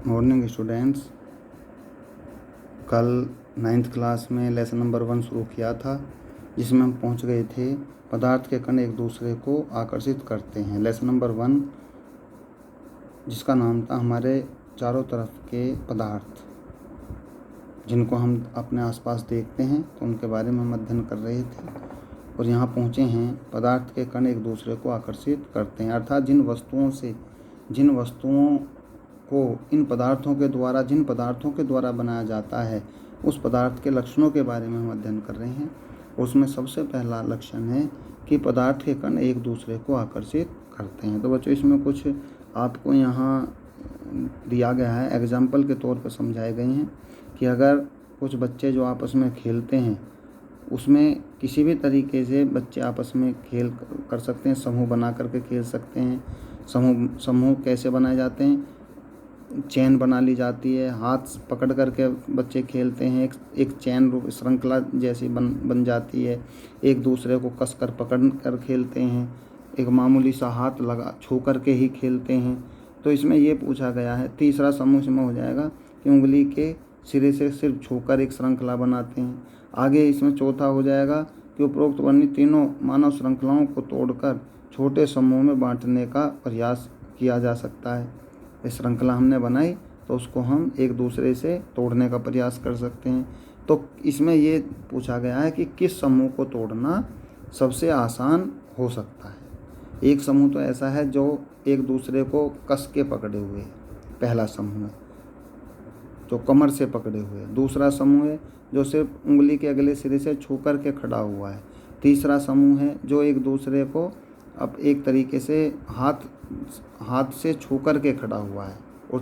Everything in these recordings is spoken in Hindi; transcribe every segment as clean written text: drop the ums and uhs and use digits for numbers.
मॉर्निंग स्टूडेंट्स, कल 9th क्लास में लेसन नंबर 1 शुरू किया था, जिसमें हम पहुंच गए थे पदार्थ के कण एक दूसरे को आकर्षित करते हैं। लेसन नंबर 1 जिसका नाम था हमारे चारों तरफ के पदार्थ, जिनको हम अपने आसपास देखते हैं, तो उनके बारे में हम अध्ययन कर रहे थे। और यहाँ पहुँचे हैं पदार्थ के कण एक दूसरे को आकर्षित करते हैं, अर्थात जिन वस्तुओं को जिन पदार्थों के द्वारा बनाया जाता है, उस पदार्थ के लक्षणों के बारे में हम अध्ययन कर रहे हैं। उसमें सबसे पहला लक्षण है कि पदार्थ के कण एक दूसरे को आकर्षित करते हैं। तो बच्चों, इसमें कुछ आपको यहाँ दिया गया है, एग्जाम्पल के तौर पर समझाए गए हैं कि अगर कुछ बच्चे जो आपस में खेलते हैं, उसमें किसी भी तरीके से बच्चे आपस में खेल कर सकते हैं, समूह बना करके खेल सकते हैं। समूह कैसे बनाए जाते हैं? चैन बना ली जाती है, हाथ पकड़ करके बच्चे खेलते हैं, एक चैन रूप श्रृंखला जैसी बन जाती है। एक दूसरे को कस कर पकड़ कर खेलते हैं, एक मामूली सा हाथ छू करके ही खेलते हैं। तो इसमें ये पूछा गया है, तीसरा समूह इसमें हो जाएगा कि उंगली के सिरे से सिर्फ छूकर एक श्रृंखला बनाते हैं। आगे इसमें चौथा हो जाएगा कि उपरोक्त वर्णित तीनों मानव श्रृंखलाओं को तोड़कर छोटे समूह में बांटने का प्रयास किया जा सकता है। इस श्रृंखला हमने बनाई तो उसको हम एक दूसरे से तोड़ने का प्रयास कर सकते हैं। तो इसमें ये पूछा गया है कि किस समूह को तोड़ना सबसे आसान हो सकता है। एक समूह तो ऐसा है जो एक दूसरे को कस के पकड़े हुए है, पहला समूह है जो कमर से पकड़े हुए है। दूसरा समूह है जो सिर्फ उंगली के अगले सिरे से छू कर के खड़ा हुआ है। तीसरा समूह है जो एक दूसरे को अब एक तरीके से हाथ से छू कर के खड़ा हुआ है। और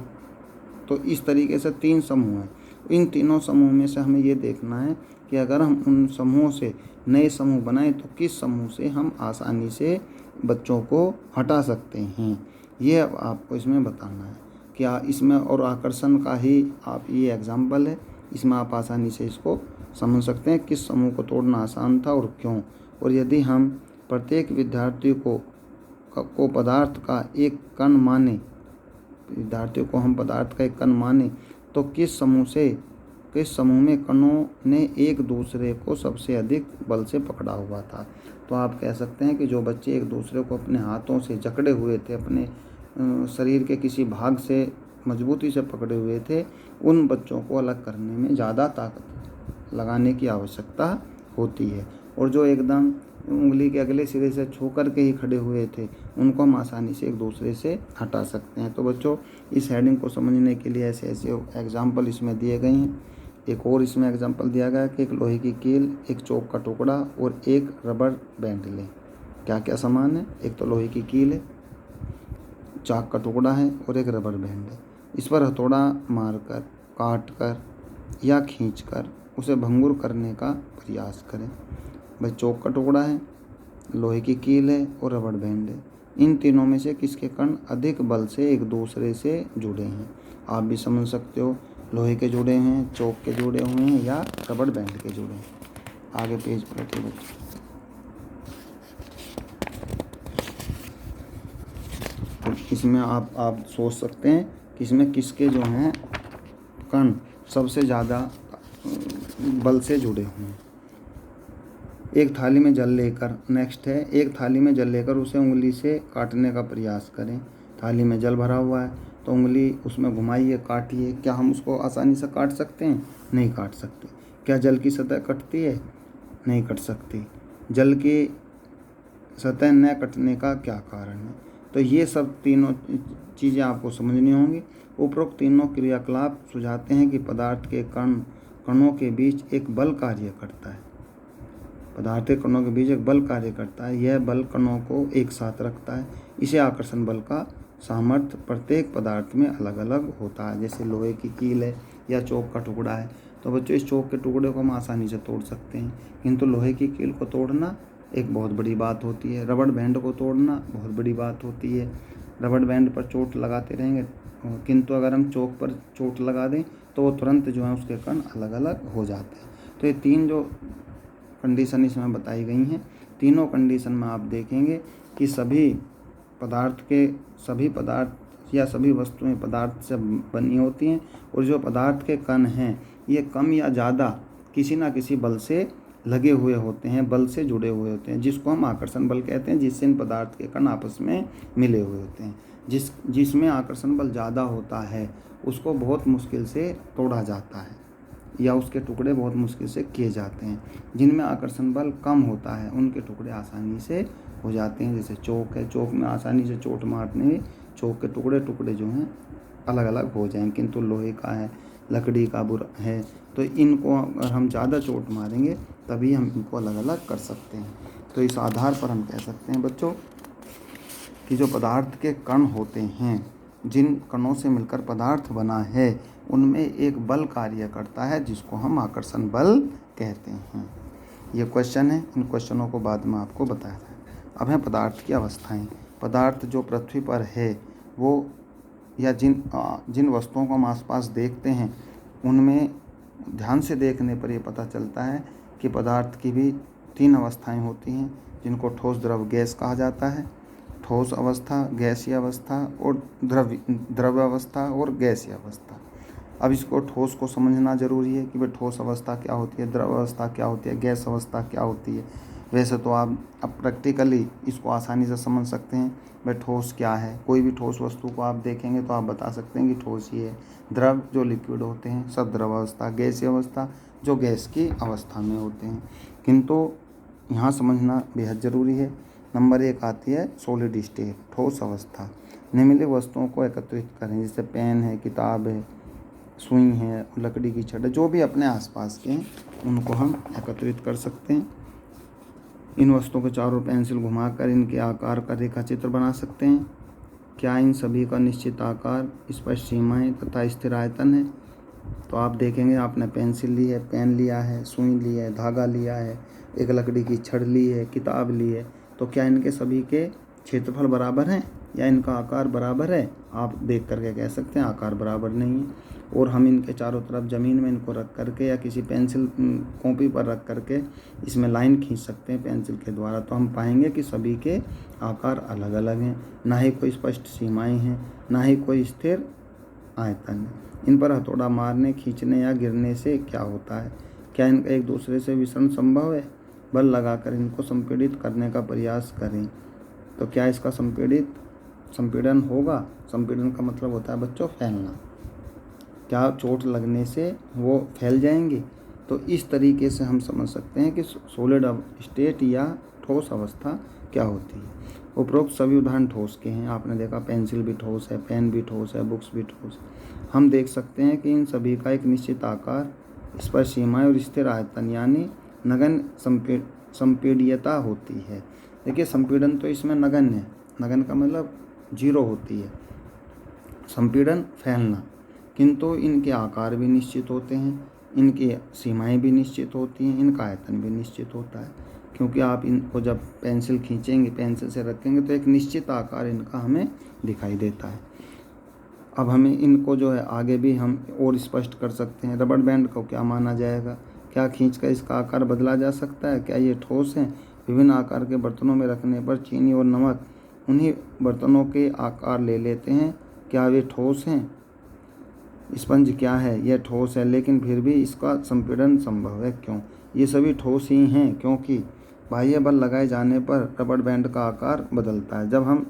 तो इस तरीके से 3 समूह हैं। इन तीनों समूह में से हमें ये देखना है कि अगर हम उन समूहों से नए समूह बनाएं तो किस समूह से हम आसानी से बच्चों को हटा सकते हैं, ये आपको इसमें बताना है। क्या इसमें और आकर्षण का ही आप ये एग्जाम्पल है, इसमें आप आसानी से इसको समझ सकते हैं किस समूह को तोड़ना आसान था और क्यों। और यदि हम प्रत्येक विद्यार्थी को पदार्थ का एक कण माने, तो किस समूह में कणों ने एक दूसरे को सबसे अधिक बल से पकड़ा हुआ था। तो आप कह सकते हैं कि जो बच्चे एक दूसरे को अपने हाथों से जकड़े हुए थे, अपने शरीर के किसी भाग से मजबूती से पकड़े हुए थे, उन बच्चों को अलग करने में ज़्यादा ताकत लगाने की आवश्यकता होती है। और जो एकदम उंगली के अगले सिरे से छू कर के ही खड़े हुए थे, उनको हम आसानी से एक दूसरे से हटा सकते हैं। तो बच्चों, इस हेडिंग को समझने के लिए ऐसे एग्जाम्पल इसमें दिए गए हैं। एक और इसमें एग्जाम्पल दिया गया है कि एक लोहे की कील, एक चौक का टुकड़ा और एक रबर बैंड लें। क्या क्या सामान है? एक तो लोहे की कील है, चाक का टुकड़ा है और एक रबर बैंड है। इस पर हथौड़ा मारकर, काट कर या खींच कर उसे भंगुर करने का प्रयास करें। भाई, चौक का टुकड़ा है, लोहे की कील है और रबर बैंड है। इन तीनों में से किसके कण अधिक बल से एक दूसरे से जुड़े हैं? आप भी समझ सकते हो, लोहे के जुड़े हैं, चौक के जुड़े हुए हैं या रबर बैंड के जुड़े हैं। आगे पेज पलटिए बच्चों। तो इसमें आप सोच सकते हैं कि इसमें किसके जो हैं कण सबसे ज़्यादा बल से जुड़े हुए हैं। एक थाली में जल लेकर, नेक्स्ट है, एक थाली में जल लेकर उसे उंगली से काटने का प्रयास करें। थाली में जल भरा हुआ है तो उंगली उसमें घुमाइए, काटिए। क्या हम उसको आसानी से काट सकते हैं? नहीं काट सकते। क्या जल की सतह कटती है? नहीं कट सकती। जल की सतह न कटने का क्या कारण है? तो ये सब तीनों चीज़ें आपको समझनी होंगी। उपरोक्त तीनों क्रियाकलाप सुझाते हैं कि पदार्थ के कणों के बीच एक बल कार्य करता है। पदार्थ के कणों के बीच एक बल कार्य करता है। यह बल कणों को एक साथ रखता है। इसे आकर्षण बल का सामर्थ्य प्रत्येक पदार्थ में अलग अलग होता है। जैसे लोहे की कील है या चौक का टुकड़ा है, तो बच्चों इस चौक के टुकड़े को हम आसानी से तोड़ सकते हैं, किंतु लोहे की कील को तोड़ना एक बहुत बड़ी बात होती है। रबड़ बैंड को तोड़ना बहुत बड़ी बात होती है। रबड़ बैंड पर चोट लगाते रहेंगे, किंतु अगर हम चौक पर चोट लगा दें तो वो तुरंत जो है उसके कण अलग अलग हो जाते हैं। तो ये 3 जो कंडीशन इसमें बताई गई हैं, तीनों कंडीशन में आप देखेंगे कि सभी पदार्थ या सभी वस्तुएं पदार्थ से बनी होती हैं, और जो पदार्थ के कण हैं ये कम या ज़्यादा किसी न किसी बल से लगे हुए होते हैं, बल से जुड़े हुए होते हैं, जिसको हम आकर्षण बल कहते हैं, जिससे इन पदार्थ के कण आपस में मिले हुए होते हैं। जिसमें आकर्षण बल ज़्यादा होता है उसको बहुत मुश्किल से तोड़ा जाता है या उसके टुकड़े बहुत मुश्किल से किए जाते हैं। जिनमें आकर्षण बल कम होता है उनके टुकड़े आसानी से हो जाते हैं। जैसे चौक है, चौक में आसानी से चोट मारने में चौक के टुकड़े जो हैं अलग अलग हो जाएंगे, किंतु लोहे का है, लकड़ी का बुर है, तो इनको अगर हम ज़्यादा चोट मारेंगे तभी हम इनको अलग अलग कर सकते हैं। तो इस आधार पर हम कह सकते हैं बच्चों कि जो पदार्थ के कण होते हैं, जिन कणों से मिलकर पदार्थ बना है, उनमें एक बल कार्य करता है जिसको हम आकर्षण बल कहते हैं। ये क्वेश्चन है, इन क्वेश्चनों को बाद में आपको बताया था। अब है पदार्थ की अवस्थाएं। पदार्थ जो पृथ्वी पर है वो या जिन वस्तुओं को हम आसपास देखते हैं उनमें ध्यान से देखने पर ये पता चलता है कि पदार्थ की भी 3 अवस्थाएं होती हैं, जिनको ठोस, द्रव, गैस कहा जाता है। ठोस अवस्था, गैसीय अवस्था और द्रव्य अवस्था और गैसीय अवस्था। अब इसको ठोस को समझना जरूरी है कि भाई ठोस अवस्था क्या होती है, द्रव अवस्था क्या होती है, गैस अवस्था क्या होती है। वैसे तो आप अब प्रैक्टिकली इसको आसानी से समझ सकते हैं भाई ठोस क्या है। कोई भी ठोस वस्तु को आप देखेंगे तो आप बता सकते हैं कि ठोस ही है। द्रव जो लिक्विड होते हैं सब द्रव अवस्था, गैसीय अवस्था जो गैस की अवस्था में होते हैं। किंतु यहाँ समझना बेहद ज़रूरी है। नंबर 1 आती है सॉलिड स्टेट, ठोस अवस्था। निम्नलिखित वस्तुओं को एकत्रित करें, जैसे पेन है, किताब है, सुई है, लकड़ी की छड़ है, जो भी अपने आसपास के हैं उनको हम एकत्रित कर सकते हैं। इन वस्तुओं के चारों पेंसिल घुमाकर इनके आकार का रेखा चित्र बना सकते हैं। क्या इन सभी का निश्चित आकार, स्पष्ट सीमाएं तथा स्थिर आयतन है? तो आप देखेंगे आपने पेंसिल ली है, पेन लिया है, सुई ली है, धागा लिया है, एक लकड़ी की छड़ ली है, किताब ली है, तो क्या इनके सभी के क्षेत्रफल बराबर हैं या इनका आकार बराबर है? आप देख करके कह सकते हैं आकार बराबर नहीं है। और हम इनके चारों तरफ ज़मीन में इनको रख करके या किसी पेंसिल कॉपी पर रख करके इसमें लाइन खींच सकते हैं पेंसिल के द्वारा, तो हम पाएंगे कि सभी के आकार अलग अलग हैं, ना ही कोई स्पष्ट सीमाएं हैं, ना ही कोई स्थिर आयतन है। इन पर हथौड़ा मारने, खींचने या गिरने से क्या होता है? क्या इनका एक दूसरे से विसरण संभव है? बल लगाकर इनको संपीड़ित करने का प्रयास करें तो क्या इसका संपीड़न होगा? संपीड़न का मतलब होता है बच्चों फैलना। क्या चोट लगने से वो फैल जाएंगे? तो इस तरीके से हम समझ सकते हैं कि सॉलिड स्टेट या ठोस अवस्था क्या होती है। उपरोक्त सभी उदाहरण ठोस के हैं। आपने देखा पेंसिल भी ठोस है, पेन भी ठोस है, बुक्स भी ठोस है। हम देख सकते हैं कि इन सभी का एक निश्चित आकार, स्पष्ट सीमाएं और स्थिर आयतन यानी नगण्य संपीड्यता होती है। देखिए संपीड़न तो इसमें नगण्य है, नगण्य का मतलब 0 होती है, संपीड़न फैलना। किंतु इनके आकार भी निश्चित होते हैं, इनकी सीमाएं भी निश्चित होती हैं, इनका आयतन भी निश्चित होता है, क्योंकि आप इनको जब पेंसिल खींचेंगे, पेंसिल से रखेंगे तो एक निश्चित आकार इनका हमें दिखाई देता है। अब हमें इनको जो है आगे भी हम और स्पष्ट कर सकते हैं। रबड़ बैंड को क्या माना जाएगा? क्या खींचकर इसका आकार बदला जा सकता है? क्या ये ठोस हैं? विभिन्न आकार के बर्तनों में रखने पर चीनी और नमक उन्हीं बर्तनों के आकार ले लेते हैं, क्या वे ठोस हैं? स्पंज क्या है? यह ठोस है, लेकिन फिर भी इसका संपीड़न संभव है। क्यों? ये सभी ठोस ही हैं क्योंकि बाह्य बल लगाए जाने पर रबड़ बैंड का आकार बदलता है। जब हम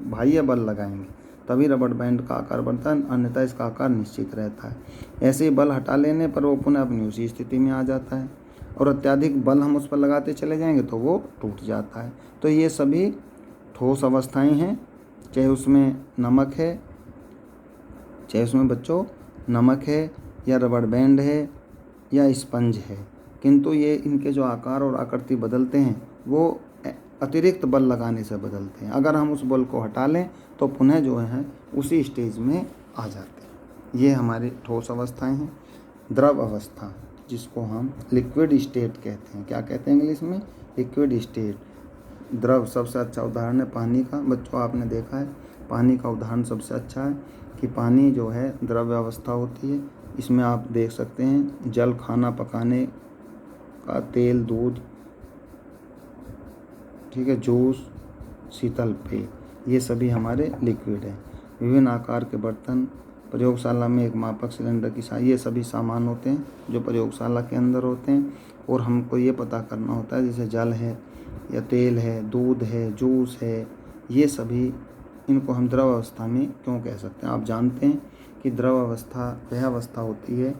बाह्य बल लगाएंगे तभी रबड़ बैंड का आकार बढ़ता है, अन्यथा इसका आकार निश्चित रहता है। ऐसे ही बल हटा लेने पर वो पुनः अपनी उसी स्थिति में आ जाता है, और अत्यधिक बल हम उस पर लगाते चले जाएंगे तो वो टूट जाता है। तो ये सभी ठोस अवस्थाएं हैं, चाहे उसमें नमक है, चाहे उसमें बच्चों नमक है या रबड़ बैंड है या स्पंज है, किंतु ये इनके जो आकार और आकृति बदलते हैं वो अतिरिक्त बल लगाने से बदलते हैं। अगर हम उस बल को हटा लें तो पुनः जो है उसी स्टेज में आ जाते हैं। ये हमारी ठोस अवस्थाएं हैं। द्रव अवस्था, जिसको हम लिक्विड स्टेट कहते हैं, क्या कहते हैं इंग्लिश में? Liquid state. द्रव सबसे अच्छा उदाहरण है पानी का। बच्चों आपने देखा है पानी का उदाहरण सबसे अच्छा है कि पानी जो है द्रव्य अवस्था होती है। इसमें आप देख सकते हैं जल, खाना पकाने का तेल, दूध, ठीक है, जूस, शीतल पेय, ये सभी हमारे लिक्विड हैं। विभिन्न आकार के बर्तन, प्रयोगशाला में एक मापक सिलेंडर की ये सभी सामान होते हैं जो प्रयोगशाला के अंदर होते हैं। और हमको ये पता करना होता है जैसे जल है या तेल है, दूध है, जूस है, ये सभी इनको हम द्रव अवस्था में क्यों कह सकते हैं। आप जानते हैं कि द्रव अवस्था वह अवस्था होती है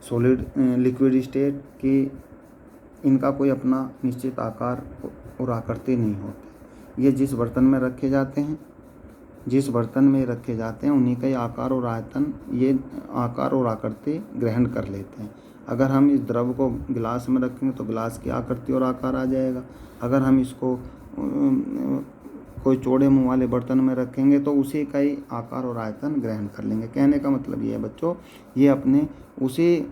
सॉलिड लिक्विड स्टेट कि इनका कोई अपना निश्चित आकार और आकृति नहीं होती। ये जिस बर्तन में रखे जाते हैं उन्हीं का ही आकार और आयतन, ये आकार और आकृति ग्रहण कर लेते हैं। अगर हम इस द्रव को गिलास में रखेंगे तो गिलास की आकृति और आकार आ जाएगा। अगर हम इसको कोई चौड़े मुंह वाले बर्तन में रखेंगे तो उसी का ही आकार और आयतन ग्रहण कर लेंगे। कहने का मतलब ये है बच्चों, ये अपने उसी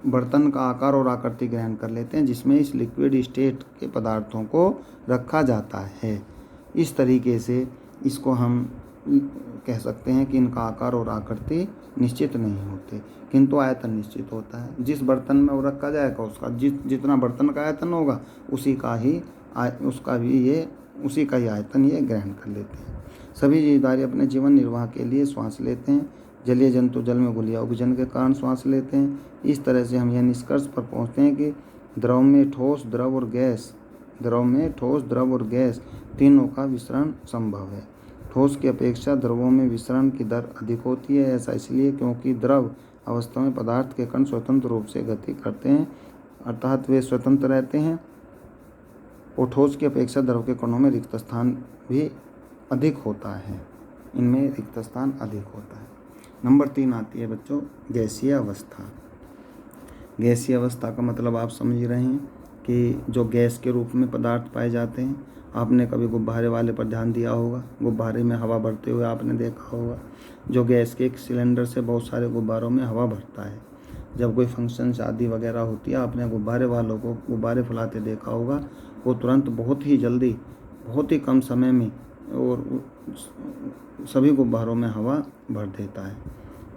बर्तन का आकार और आकृति ग्रहण कर लेते हैं जिसमें इस लिक्विड स्टेट के पदार्थों को रखा जाता है। इस तरीके से इसको हम कह सकते हैं कि इनका आकार और आकृति निश्चित नहीं होते, किंतु आयतन निश्चित होता है। जिस बर्तन में वो रखा जाएगा उसका जितना बर्तन का आयतन होगा उसी का ही आयतन ये ग्रहण कर लेते हैं। सभी जीवधारी अपने जीवन निर्वाह के लिए श्वास लेते हैं। जलीय जंतु जल में घुलिया ऑक्सीजन के कारण श्वास लेते हैं। इस तरह से हम यह निष्कर्ष पर पहुँचते हैं कि द्रव में ठोस, द्रव और गैस तीनों का विसरण संभव है। ठोस की अपेक्षा द्रवों में विसरण की दर अधिक होती है। ऐसा इसलिए क्योंकि द्रव अवस्था में पदार्थ के कण स्वतंत्र रूप से गति करते हैं, अर्थात वे स्वतंत्र रहते हैं, और ठोस की अपेक्षा द्रव के कणों में रिक्त स्थान भी अधिक होता है। इनमें रिक्त स्थान अधिक होता है। नंबर 3 आती है बच्चों गैसीय अवस्था। गैसीय अवस्था का मतलब आप समझ रहे हैं कि जो गैस के रूप में पदार्थ पाए जाते हैं। आपने कभी गुब्बारे वाले पर ध्यान दिया होगा, गुब्बारे में हवा भरते हुए आपने देखा होगा। जो गैस के एक सिलेंडर से बहुत सारे गुब्बारों में हवा भरता है। जब कोई फंक्शन, शादी वगैरह होती है, आपने गुब्बारे वालों को गुब्बारे फुलाते देखा होगा। वो तुरंत बहुत ही जल्दी, बहुत ही कम समय में और सभी गुब्बारों में हवा भर देता है।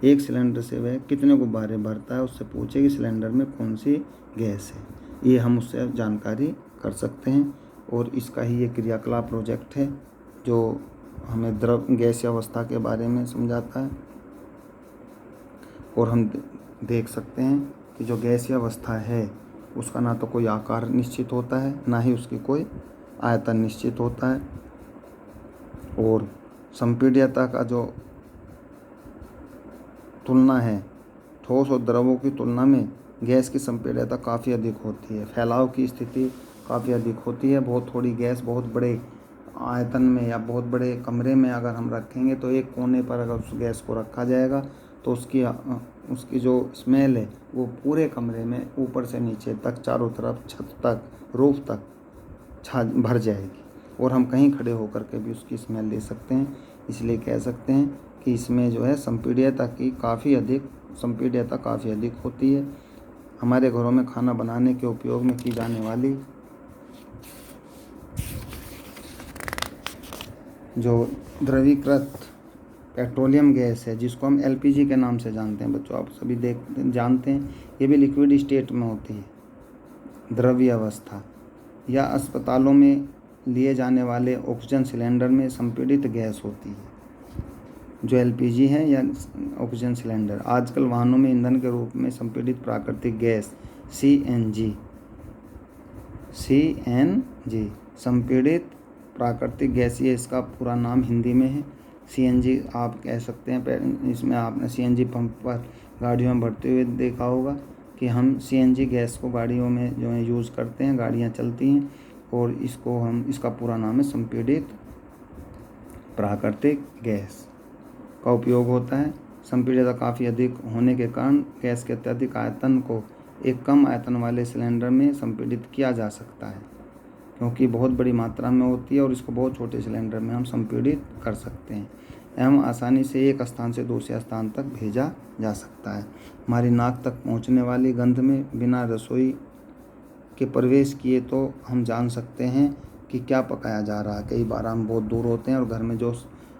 एक सिलेंडर से वह कितने गुब्बारे भरता है, उससे पूछे कि सिलेंडर में कौन सी गैस है। ये हम उससे जानकारी कर सकते हैं। और इसका ही ये क्रियाकलाप प्रोजेक्ट है जो हमें द्रव गैसीय अवस्था के बारे में समझाता है। और हम देख सकते हैं कि जो गैसीय अवस्था है उसका ना तो कोई आकार निश्चित होता है, ना ही उसकी कोई आयतन निश्चित होता है। और संपीड्यता का जो तुलना है, ठोस और द्रवों की तुलना में गैस की संपीड्यता काफ़ी अधिक होती है। फैलाव की स्थिति काफ़ी अधिक होती है। बहुत थोड़ी गैस बहुत बड़े आयतन में या बहुत बड़े कमरे में अगर हम रखेंगे तो एक कोने पर अगर उस गैस को रखा जाएगा तो उसकी जो स्मेल है वो पूरे कमरे में ऊपर से नीचे तक, चारों तरफ, छत तक, रूफ तक भर जाएगी। और हम कहीं खड़े होकर के भी उसकी स्मेल ले सकते हैं। इसलिए कह सकते हैं कि इसमें जो है संपीड्यता काफ़ी अधिक होती है। हमारे घरों में खाना बनाने के उपयोग में की जाने वाली जो द्रवीकृत पेट्रोलियम गैस है, जिसको हम LPG के नाम से जानते हैं बच्चों, आप सभी जानते हैं, ये भी लिक्विड स्टेट में होती है। द्रवीय अवस्था या अस्पतालों में लिए जाने वाले ऑक्सीजन सिलेंडर में संपीड़ित गैस होती है, जो LPG है या ऑक्सीजन सिलेंडर। आजकल वाहनों में ईंधन के रूप में संपीड़ित प्राकृतिक गैस CNG संपीड़ित प्राकृतिक गैस, ये इसका पूरा नाम हिंदी में है। CNG आप कह सकते हैं। इसमें आपने CNG पंप पर गाड़ियों में भरते हुए देखा होगा कि हम CNG गैस को गाड़ियों में जो है यूज़ करते हैं, गाड़ियाँ चलती हैं, और इसका पूरा नाम है संपीड़ित प्राकृतिक गैस का उपयोग होता है। संपीड्यता काफ़ी अधिक होने के कारण गैस के अत्यधिक आयतन को एक कम आयतन वाले सिलेंडर में संपीड़ित किया जा सकता है, क्योंकि बहुत बड़ी मात्रा में होती है और इसको बहुत छोटे सिलेंडर में हम संपीड़ित कर सकते हैं एवं आसानी से एक स्थान से दूसरे स्थान तक भेजा जा सकता है। हमारी नाक तक पहुंचने वाली गंध में बिना रसोई के प्रवेश किए तो हम जान सकते हैं कि क्या पकाया जा रहा है। कई बार हम बहुत दूर होते हैं और घर में जो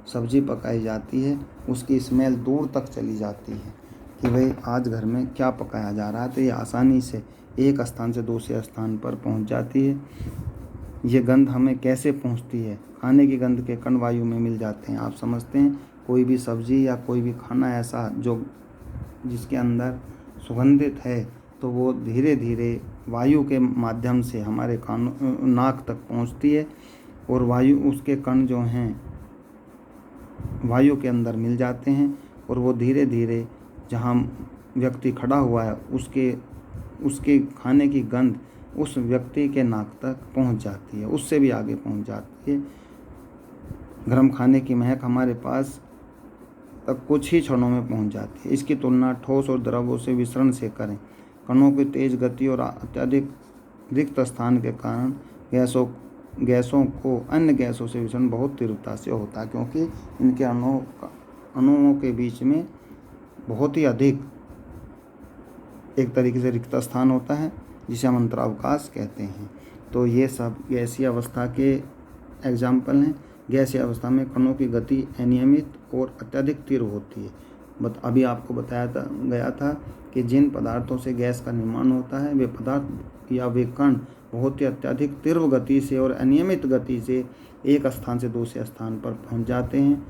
सब्ज़ी पकाई जाती है उसकी स्मेल दूर तक चली जाती है कि भाई आज घर में क्या पकाया जा रहा है, तो ये आसानी से एक स्थान से दूसरे स्थान पर पहुंच जाती है। ये गंध हमें कैसे पहुंचती है, खाने की गंध के कण वायु में मिल जाते हैं। आप समझते हैं कोई भी सब्जी या कोई भी खाना ऐसा जो जिसके अंदर सुगंधित है तो वो धीरे धीरे वायु के माध्यम से हमारे नाक तक पहुंचती है और वायु उसके कण जो हैं वायु के अंदर मिल जाते हैं और वो धीरे धीरे जहाँ व्यक्ति खड़ा हुआ है उसके खाने की गंध उस व्यक्ति के नाक तक पहुंच जाती है, उससे भी आगे पहुंच जाती है। गर्म खाने की महक हमारे पास तक कुछ ही क्षणों में पहुंच जाती है। इसकी तुलना ठोस और द्रवों से विसरण से करें। कणों की तेज गति और अत्यधिक रिक्त स्थान के कारण गैसों को अन्य गैसों से विसरण बहुत तीव्रता से होता है, क्योंकि इनके अणुओं के बीच में बहुत ही अधिक एक तरीके से रिक्त स्थान होता है जिसे हम अंतरावकाश कहते हैं। तो ये सब गैसीय अवस्था के एग्जाम्पल हैं। गैसीय अवस्था में कणों की गति अनियमित और अत्यधिक तीव्र होती है। अभी आपको बताया गया था कि जिन पदार्थों से गैस का निर्माण होता है वे पदार्थ या वे कण बहुत ही अत्यधिक तीव्र गति से और अनियमित गति से एक स्थान से दूसरे स्थान पर पहुंच जाते हैं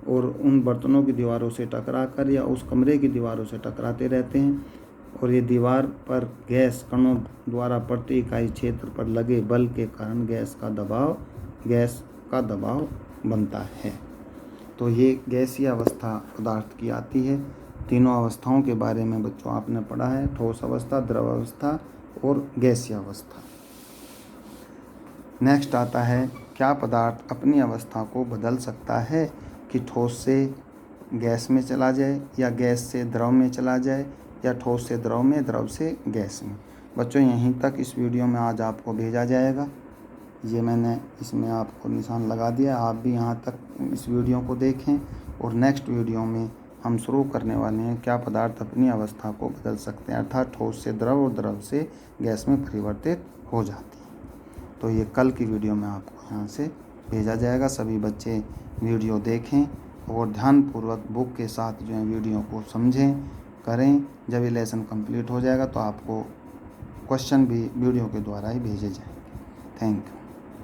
और उन बर्तनों की दीवारों से टकराकर या उस कमरे की दीवारों से टकराते रहते हैं और ये दीवार पर गैस कणों द्वारा प्रति इकाई क्षेत्र पर लगे बल के कारण गैस का दबाव बनता है। तो ये गैसीय अवस्था पदार्थ की आती है। तीनों अवस्थाओं के बारे में बच्चों आपने पढ़ा है, ठोस अवस्था, द्रव अवस्था और गैसीय अवस्था। नेक्स्ट आता है, क्या पदार्थ अपनी अवस्था को बदल सकता है कि ठोस से गैस में चला जाए या गैस से द्रव में चला जाए या ठोस से द्रव में, द्रव से गैस में। बच्चों यहीं तक इस वीडियो में आज आपको भेजा जाएगा। ये मैंने इसमें आपको निशान लगा दिया। आप भी यहाँ तक इस वीडियो को देखें और नेक्स्ट वीडियो में हम शुरू करने वाले हैं क्या पदार्थ अपनी अवस्था को बदल सकते हैं, अर्थात ठोस से द्रव और द्रव से गैस में परिवर्तित हो जाती है। तो ये कल की वीडियो में आपको यहाँ से भेजा जाएगा। सभी बच्चे वीडियो देखें और ध्यानपूर्वक बुक के साथ जो है वीडियो को समझें, करें। जब ये लेसन कंप्लीट हो जाएगा तो आपको क्वेश्चन भी वीडियो के द्वारा ही भेजे जाएंगे। Thank you.